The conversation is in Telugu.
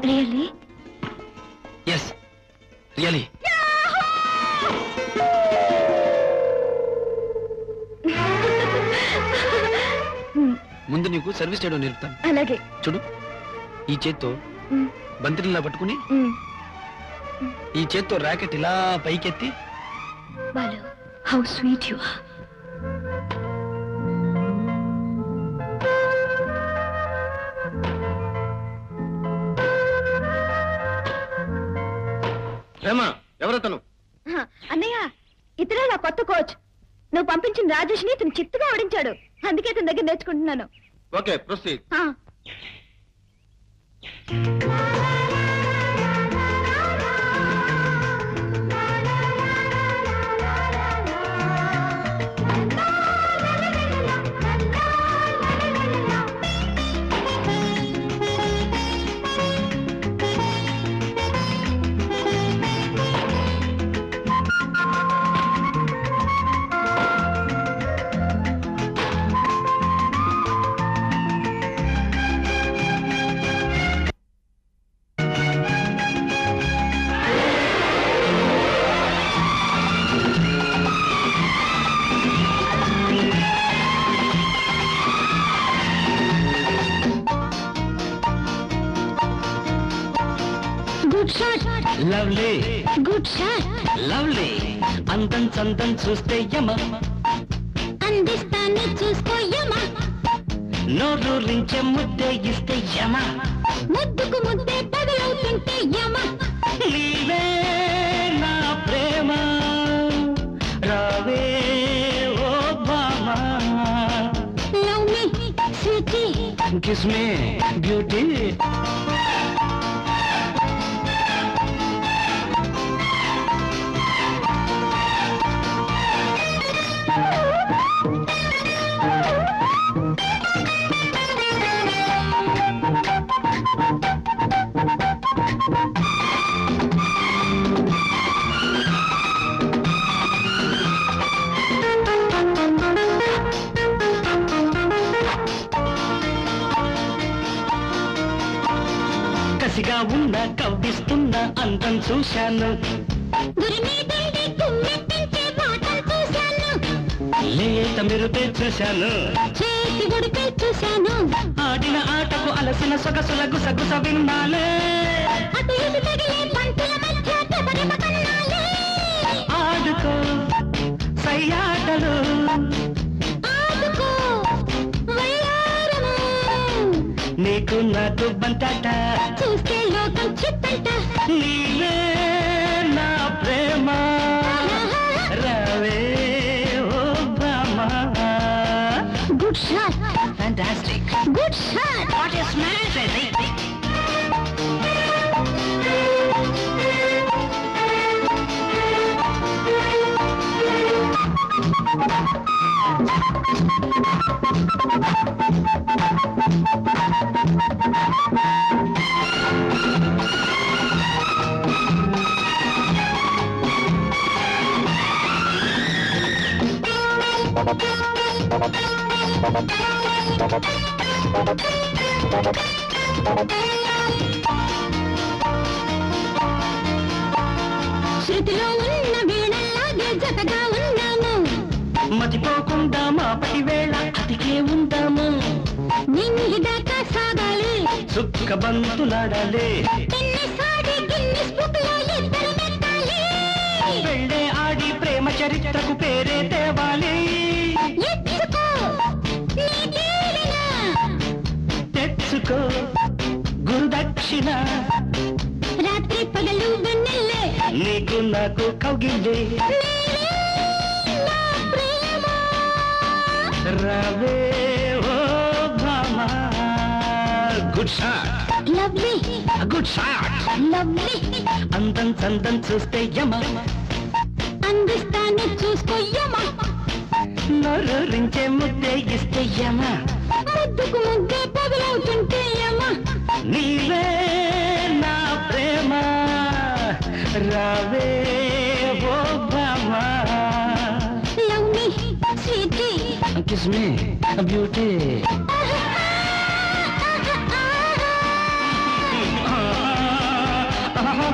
రియల్లీ? Yes really. ముందు నీకు సర్వీస్ చేయడం నేర్పుతాను. అలాగే. చూడు, ఈ చేత్తో బంతిలా పట్టుకుని ఈ చేత్తో ర్యాకెట్ ఇలా పైకెత్తి. Balu, how sweet you are. ఎవరతను? అన్నయ్య, ఇతనే నా కొత్త కోచ్. నువ్వు పంపించిన రాజేష్ ని ఇతను చిత్తుగా ఓడించాడు. అందుకే ఇతని దగ్గర నేర్చుకుంటున్నాను. Okay, proceed. Lovely, good shot. Lovely. అందం చందం చూస్తే యమ, అందిస్తాను చూసుకోయమా. నోరూరించే ముద్దే ఇస్తే యమ, ముద్దుకు ముద్దే తగులవుతుంటే యమ. నీవే నా ప్రేమ, రావే ఓ బామా. Love me sweetie, kiss me beauty. కసిగా ఉన్న కవ్విస్తున్న అందం చూశాను, లేత మెరుపే చూశాను, చేతి గుడిపే చూశాను. ఆడిన ఆటకు అలసిన సొగసుల గుసగుస విన్నాలే. అటు ఇటు తగిలే పంతుల మధ్య తెబరిమ కన్నాలే. ఆడుకో సయ్యాటలు, ఆడుకో వయ్యారము. నీకు నాకు బంటాట, చూస్తే లోకం చిత్తంట. నీవే నా ప్రేమ, రావే ఓ బామా. Good shot. Fantastic. Good shot. What is magic. శృతిలో ఉన్న వీణల్లాగే జతగా ఉన్నాము. మతిపోకుండా మాపటి వేళ అతికే ఉందాము. నింగిదాకా సాగాలి, సుక్క బంతులాడాలి, టెన్నిస్ ఆడి గిన్నిస్ బుక్ లో ఇద్దరు మెట్టాలి. వెళ్ళే ఆడి ప్రేమ చరిత్రకు పేరే తేవాలి. ఎత్తుకో నీ తీరిన, తెచ్చుకో గురుదక్షిణ, రాత్రి పగలు వెన్నెల్లే. నీకు నాకు కౌగిలి, నా ప్రేమ. రావే ఓ Bhama. Good shot. Lovely, good shot. Lovely. అందం చందం చూస్తే యమ, అందిస్తాను చూసుకోయమా. నోరూరించే ముద్దే ఇస్తే యమ, ముద్దుకు ముద్దే పగులవుతుంటే యమ. నీవే నా ప్రేమ, రావే ఓ భామా. Love me sweetie, kiss me beauty. ఆహా